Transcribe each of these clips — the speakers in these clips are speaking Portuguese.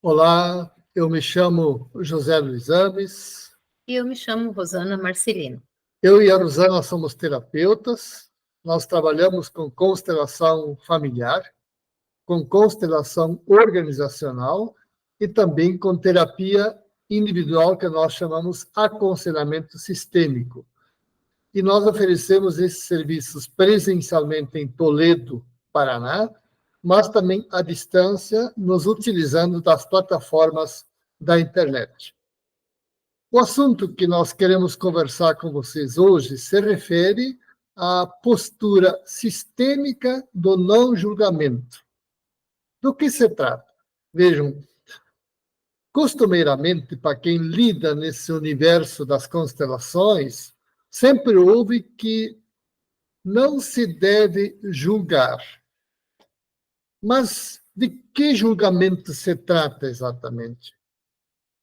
Olá, eu me chamo José Luiz Ames. E eu me chamo Rosana Marcelino. Eu e a Rosana somos terapeutas. Nós trabalhamos com constelação familiar, com constelação organizacional e também com terapia individual, que nós chamamos aconselhamento sistêmico. E nós oferecemos esses serviços presencialmente em Toledo, Paraná, mas também à distância, nos utilizando das plataformas da internet. O assunto que nós queremos conversar com vocês hoje se refere à postura sistêmica do não julgamento. Do que se trata? Vejam, costumeiramente, para quem lida nesse universo das constelações, sempre ouve que não se deve julgar. Mas de que julgamento se trata exatamente?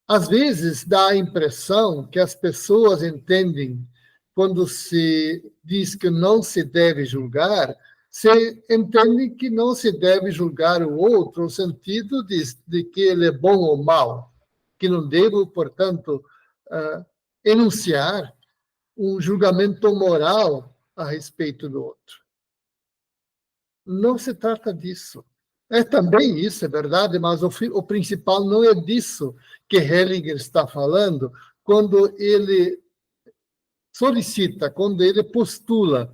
Às vezes dá a impressão que as pessoas entendem, quando se diz que não se deve julgar, se entende que não se deve julgar o outro, no sentido de que ele é bom ou mau, que não devo, portanto, enunciar um julgamento moral a respeito do outro. Não se trata disso. É também isso, é verdade, mas o principal não é disso que Hellinger está falando quando ele solicita, quando ele postula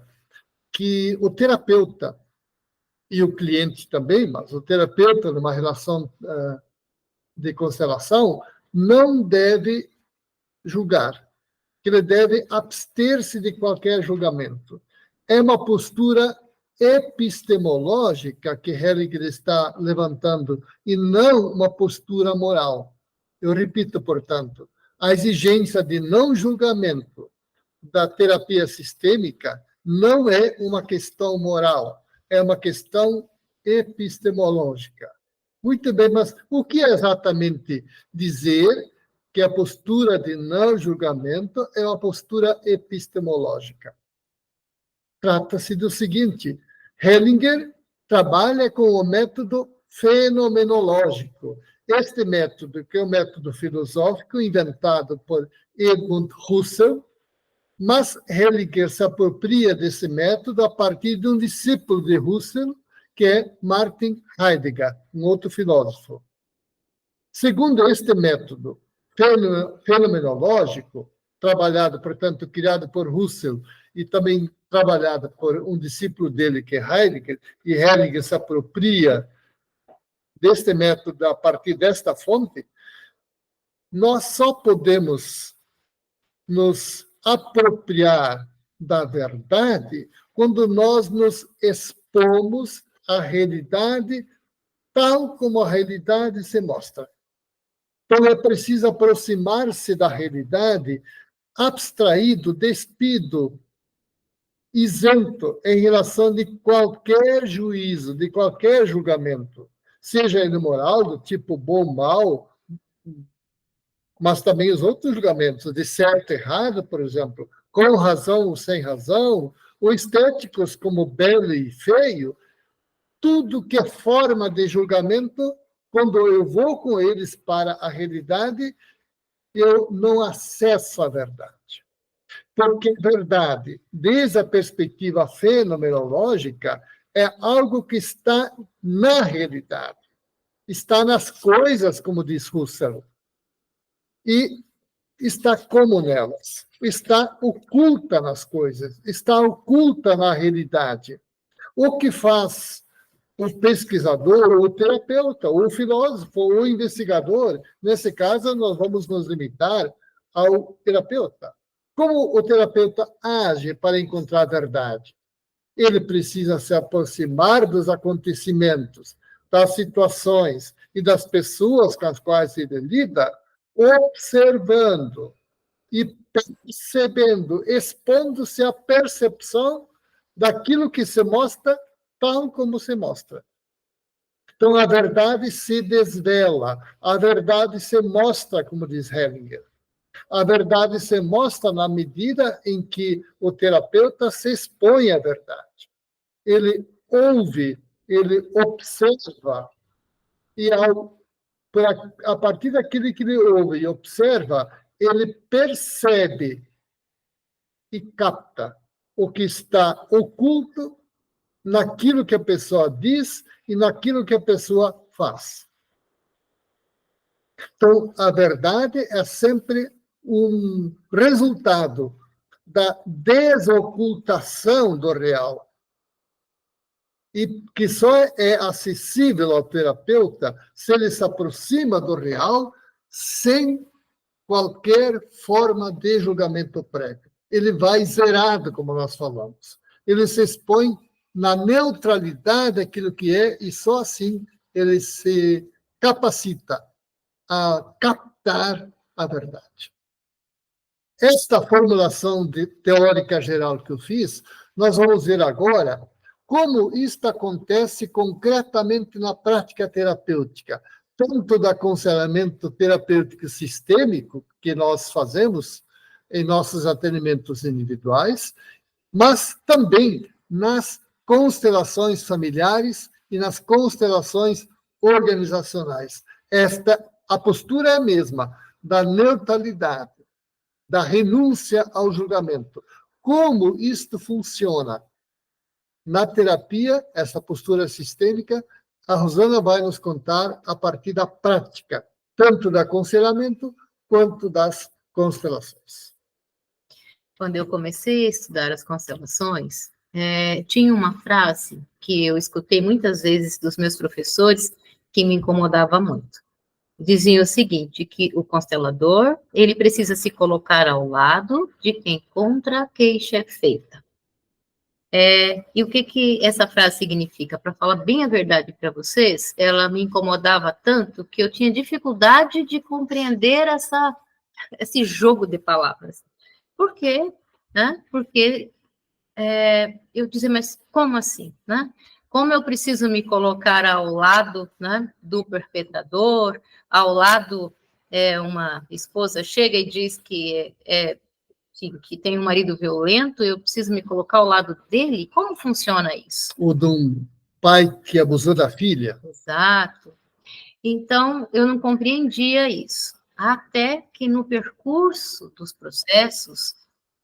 que o terapeuta e o cliente também, mas o terapeuta, numa relação de constelação, não deve julgar, que ele deve abster-se de qualquer julgamento. É uma postura epistemológica que Hellinger está levantando e não uma postura moral. Eu repito, portanto, a exigência de não julgamento da terapia sistêmica não é uma questão moral, é uma questão epistemológica. Muito bem, mas o que é exatamente dizer que a postura de não julgamento é uma postura epistemológica? Trata-se do seguinte: Hellinger trabalha com o método fenomenológico. Este método, que é um método filosófico inventado por Edmund Husserl, mas Hellinger se apropria desse método a partir de um discípulo de Husserl, que é Martin Heidegger, um outro filósofo. Segundo este método fenomenológico, trabalhado, portanto, criado por Husserl e também trabalhada por um discípulo dele, que é Heidegger, e Heidegger se apropria deste método a partir desta fonte, nós só podemos nos apropriar da verdade quando nós nos expomos à realidade tal como a realidade se mostra. Então, é preciso aproximar-se da realidade abstraído, despido, isento em relação de qualquer juízo, de qualquer julgamento, seja ele moral, do tipo bom, mal, mas também os outros julgamentos, de certo e errado, por exemplo, com razão ou sem razão, ou estéticos como belo e feio, tudo que é forma de julgamento, quando eu vou com eles para a realidade, eu não acesso à verdade. Porque verdade, desde a perspectiva fenomenológica, é algo que está na realidade, está nas coisas, como diz Husserl, e está como nelas, está oculta nas coisas, está oculta na realidade. O que faz o pesquisador, ou o terapeuta, ou o filósofo, ou o investigador, nesse caso, nós vamos nos limitar ao terapeuta. Como o terapeuta age para encontrar a verdade? Ele precisa se aproximar dos acontecimentos, das situações e das pessoas com as quais ele lida, observando e percebendo, expondo-se à percepção daquilo que se mostra tal como se mostra. Então, a verdade se desvela, a verdade se mostra, como diz Hellinger. A verdade se mostra na medida em que o terapeuta se expõe à verdade. Ele ouve, ele observa, e ao a partir daquilo que ele ouve e observa, ele percebe e capta o que está oculto naquilo que a pessoa diz e naquilo que a pessoa faz. Então, a verdade é sempre um resultado da desocultação do real, e que só é acessível ao terapeuta se ele se aproxima do real sem qualquer forma de julgamento prévio. Ele vai zerado, como nós falamos. Ele se expõe na neutralidade daquilo que é, e só assim ele se capacita a captar a verdade. Esta formulação teórica geral que eu fiz, nós vamos ver agora como isto acontece concretamente na prática terapêutica, tanto do aconselhamento terapêutico sistêmico, que nós fazemos em nossos atendimentos individuais, mas também nas constelações familiares e nas constelações organizacionais. A postura é a mesma, da neutralidade, da renúncia ao julgamento. Como isto funciona? Na terapia, essa postura sistêmica, a Rosana vai nos contar a partir da prática, tanto do aconselhamento quanto das constelações. Quando eu comecei a estudar as constelações, tinha uma frase que eu escutei muitas vezes dos meus professores que me incomodava muito. Diziam o seguinte, que o constelador, ele precisa se colocar ao lado de quem contra a queixa é feita. E o que essa frase significa? Para falar bem a verdade para vocês, ela me incomodava tanto que eu tinha dificuldade de compreender esse jogo de palavras. Por quê? Né? Porque eu dizia, mas como assim? Né? Como eu preciso me colocar ao lado, né, do perpetrador, ao lado, uma esposa chega e diz que tem um marido violento, eu preciso me colocar ao lado dele? Como funciona isso? O de um pai que abusou da filha. Exato. Então, eu não compreendia isso. Até que no percurso dos processos,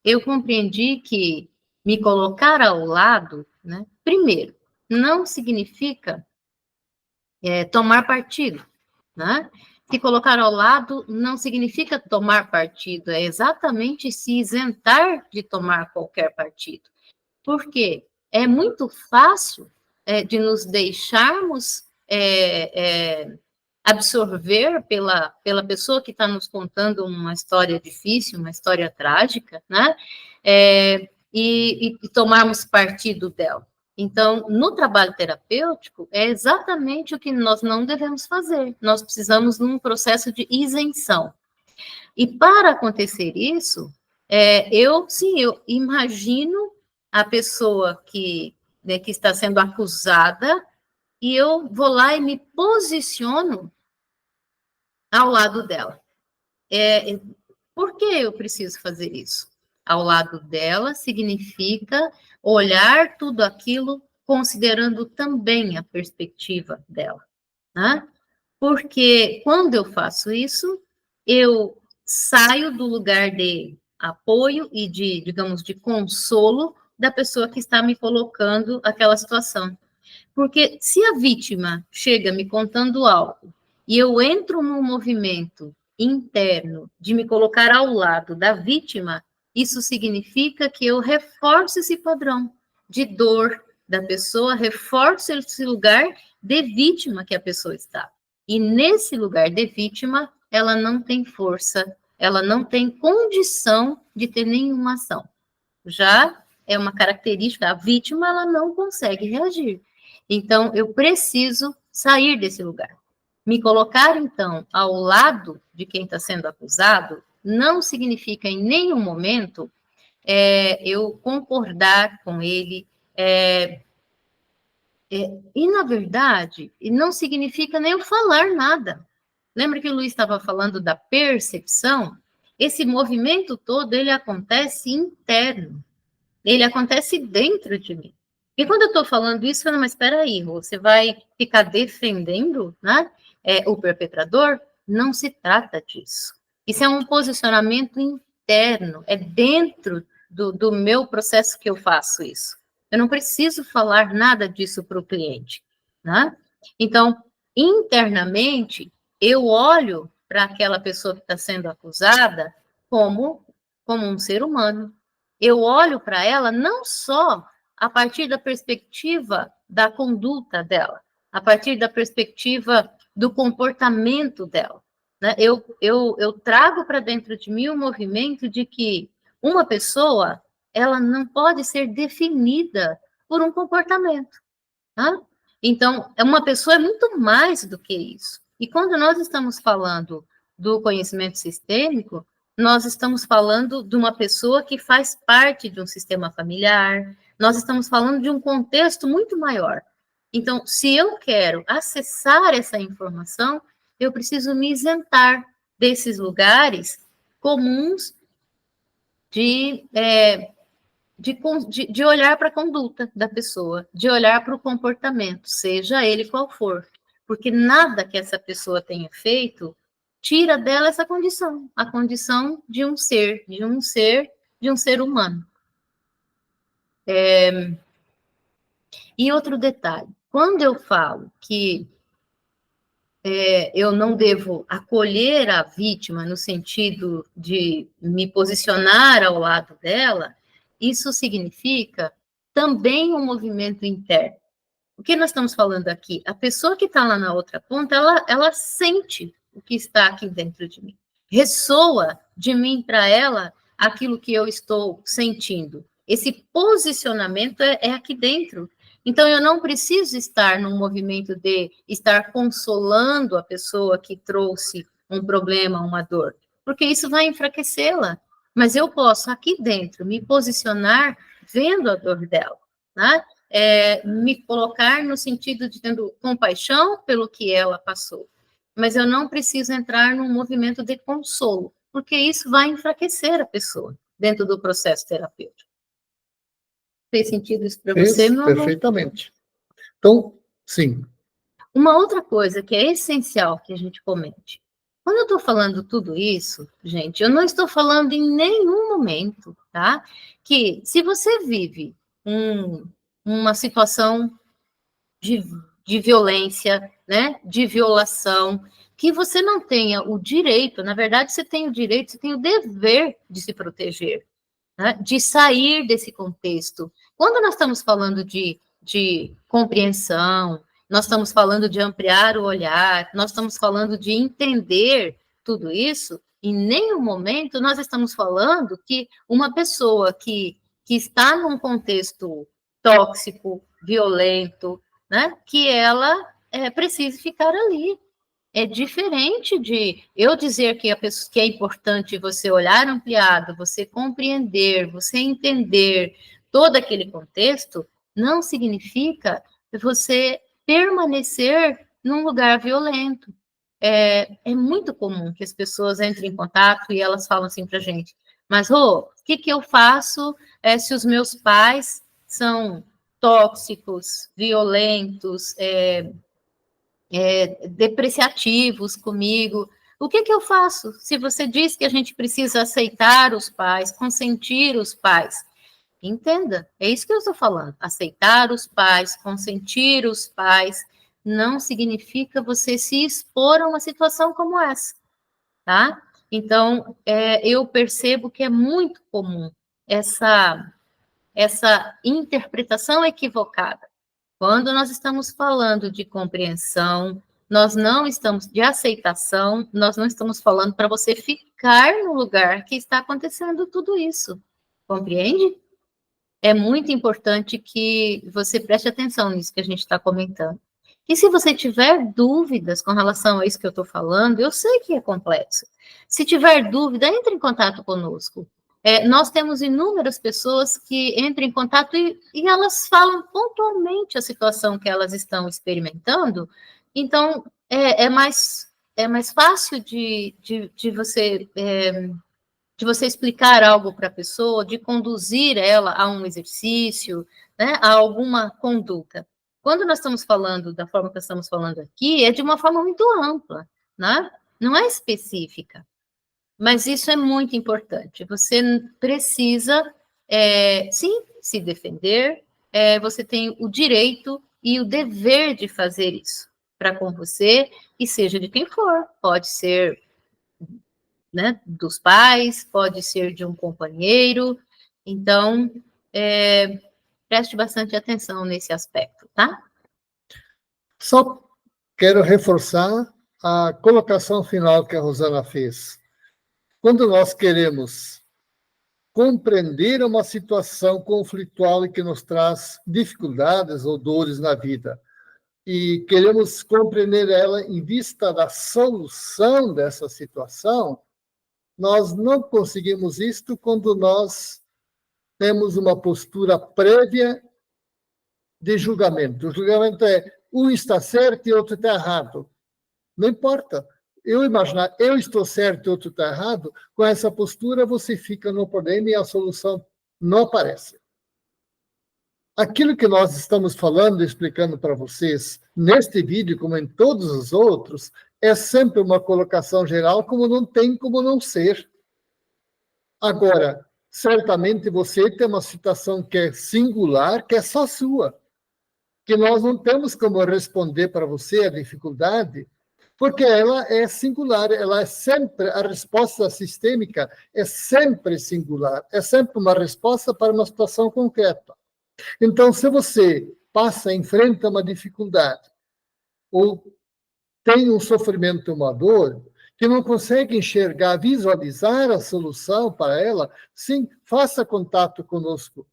eu compreendi que me colocar ao lado, né, primeiro, não significa tomar partido, né? Se colocar ao lado não significa tomar partido, é exatamente se isentar de tomar qualquer partido. Porque é muito fácil de nos deixarmos absorver pela pessoa que está nos contando uma história difícil, uma história trágica, né? E tomarmos partido dela. Então, no trabalho terapêutico, é exatamente o que nós não devemos fazer. Nós precisamos de um processo de isenção. E para acontecer isso, eu imagino a pessoa que está sendo acusada e eu vou lá e me posiciono ao lado dela. Por que eu preciso fazer isso? Ao lado dela significa olhar tudo aquilo considerando também a perspectiva dela, né? Porque quando eu faço isso, eu saio do lugar de apoio e digamos, de consolo da pessoa que está me colocando aquela situação. Porque se a vítima chega me contando algo e eu entro num movimento interno de me colocar ao lado da vítima, isso significa que eu reforço esse padrão de dor da pessoa, reforço esse lugar de vítima que a pessoa está. E nesse lugar de vítima, ela não tem força, ela não tem condição de ter nenhuma ação. Já é uma característica, a vítima, ela não consegue reagir. Então, eu preciso sair desse lugar. Me colocar, então, ao lado de quem está sendo acusado não significa, em nenhum momento, eu concordar com ele. E, na verdade, não significa nem eu falar nada. Lembra que o Luiz estava falando da percepção? Esse movimento todo, ele acontece interno. Ele acontece dentro de mim. E quando eu estou falando isso, eu falo, mas espera aí, você vai ficar defendendo, né, o perpetrador? Não se trata disso. Isso é um posicionamento interno, é dentro do meu processo que eu faço isso. Eu não preciso falar nada disso para o cliente, né? Então, internamente, eu olho para aquela pessoa que está sendo acusada como um ser humano. Eu olho para ela não só a partir da perspectiva da conduta dela, a partir da perspectiva do comportamento dela. Né? Eu trago para dentro de mim o movimento de que uma pessoa, ela não pode ser definida por um comportamento. Tá? Então, uma pessoa é muito mais do que isso. E quando nós estamos falando do conhecimento sistêmico, nós estamos falando de uma pessoa que faz parte de um sistema familiar, nós estamos falando de um contexto muito maior. Então, se eu quero acessar essa informação, eu preciso me isentar desses lugares comuns de olhar para a conduta da pessoa, de olhar para o comportamento, seja ele qual for. Porque nada que essa pessoa tenha feito tira dela essa condição, a condição de um ser humano. E outro detalhe, quando eu falo que eu não devo acolher a vítima no sentido de me posicionar ao lado dela, isso significa também um movimento interno. O que nós estamos falando aqui? A pessoa que está lá na outra ponta, ela sente o que está aqui dentro de mim. Ressoa de mim para ela aquilo que eu estou sentindo. Esse posicionamento é aqui dentro. Então, eu não preciso estar num movimento de estar consolando a pessoa que trouxe um problema, uma dor, porque isso vai enfraquecê-la. Mas eu posso, aqui dentro, me posicionar vendo a dor dela, né? Me colocar no sentido de tendo compaixão pelo que ela passou. Mas eu não preciso entrar num movimento de consolo, porque isso vai enfraquecer a pessoa dentro do processo terapêutico. Fez sentido isso para você, meu amor? Perfeitamente. Então, sim. Uma outra coisa que é essencial que a gente comente. Quando eu estou falando tudo isso, gente, eu não estou falando em nenhum momento, tá? Que se você vive uma situação de violência, né, de violação, que você não tenha o direito, na verdade, você tem o direito, você tem o dever de se proteger, né, de sair desse contexto. Quando nós estamos falando de compreensão, nós estamos falando de ampliar o olhar, nós estamos falando de entender tudo isso, em nenhum momento nós estamos falando que uma pessoa que está num contexto tóxico, violento, né, que ela precise ficar ali. É diferente de eu dizer que é importante você olhar ampliado, você compreender, você entender todo aquele contexto, não significa você permanecer num lugar violento. É muito comum que as pessoas entrem em contato e elas falam assim para a gente, mas, o que eu faço se os meus pais são tóxicos, violentos, depreciativos comigo? O que eu faço? Se você diz que a gente precisa aceitar os pais, consentir os pais, entenda, é isso que eu estou falando. Aceitar os pais, consentir os pais, não significa você se expor a uma situação como essa, tá? Então, eu percebo que é muito comum essa interpretação equivocada. Quando nós estamos falando de compreensão, nós não estamos de aceitação, nós não estamos falando para você ficar no lugar que está acontecendo tudo isso. Compreende? É muito importante que você preste atenção nisso que a gente está comentando. E se você tiver dúvidas com relação a isso que eu estou falando, eu sei que é complexo. Se tiver dúvida, entre em contato conosco. Nós temos inúmeras pessoas que entram em contato e elas falam pontualmente a situação que elas estão experimentando. Então, é mais fácil de você de você explicar algo para a pessoa, de conduzir ela a um exercício, né, a alguma conduta. Quando nós estamos falando da forma que nós estamos falando aqui, é de uma forma muito ampla, né? Não é específica. Mas isso é muito importante. Você precisa, sim, se defender, você tem o direito e o dever de fazer isso para com você, e seja de quem for. Pode ser, né, dos pais, pode ser de um companheiro. Então, preste bastante atenção nesse aspecto, tá? Só quero reforçar a colocação final que a Rosana fez. Quando nós queremos compreender uma situação conflitual e que nos traz dificuldades ou dores na vida, e queremos compreender ela em vista da solução dessa situação, nós não conseguimos isto quando nós temos uma postura prévia de julgamento. O julgamento é um está certo e outro está errado. Não importa. Eu imaginar, eu estou certo e outro está errado, com essa postura você fica no problema e a solução não aparece. Aquilo que nós estamos falando, explicando para vocês, neste vídeo, como em todos os outros, é sempre uma colocação geral, como não tem como não ser. Agora, certamente você tem uma situação que é singular, que é só sua, que nós não temos como responder para você a dificuldade, porque ela é singular, ela é sempre, a resposta sistêmica é sempre singular, é sempre uma resposta para uma situação concreta. Então, se você passa, enfrenta uma dificuldade, ou tem um sofrimento, uma dor, que não consegue enxergar, visualizar a solução para ela, sim, faça contato conosco.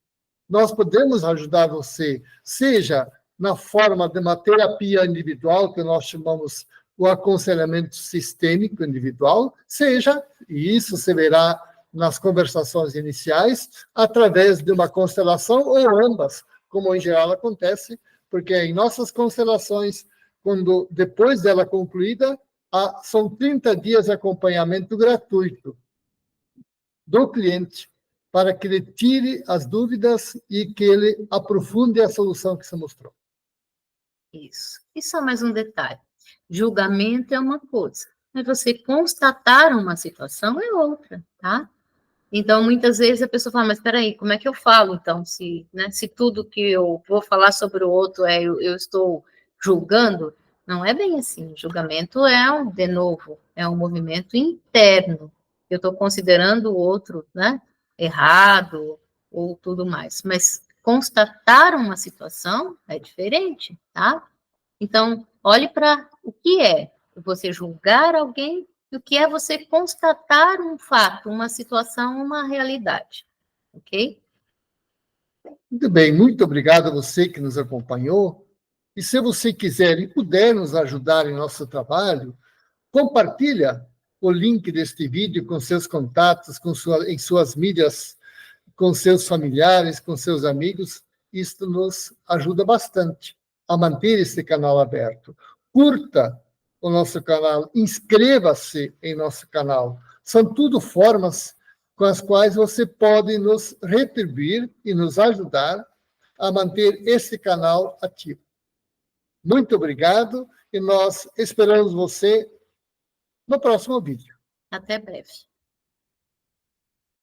Nós podemos ajudar você, seja na forma de uma terapia individual, que nós chamamos o aconselhamento sistêmico individual, seja, e isso se verá nas conversações iniciais, através de uma constelação ou ambas, como em geral acontece, porque em nossas constelações, quando depois dela concluída, são 30 dias de acompanhamento gratuito do cliente, para que ele tire as dúvidas e que ele aprofunde a solução que se mostrou. Isso. E só mais um detalhe. Julgamento é uma coisa, mas você constatar uma situação é outra, tá? Então, muitas vezes a pessoa fala, mas espera aí, como é que eu falo, então, se tudo que eu vou falar sobre o outro eu estou julgando? Não é bem assim. Julgamento de novo, é um movimento interno. Eu estou considerando o outro, né, errado ou tudo mais. Mas constatar uma situação é diferente, tá? Então, olhe para o que é você julgar alguém e o que é você constatar um fato, uma situação, uma realidade. Ok? Muito bem, muito obrigado a você que nos acompanhou. E se você quiser e puder nos ajudar em nosso trabalho, compartilha o link deste vídeo com seus contatos, em suas mídias, com seus familiares, com seus amigos. Isto nos ajuda bastante a manter esse canal aberto. Curta o nosso canal, inscreva-se em nosso canal. São tudo formas com as quais você pode nos retribuir e nos ajudar a manter esse canal ativo. Muito obrigado e nós esperamos você no próximo vídeo. Até breve.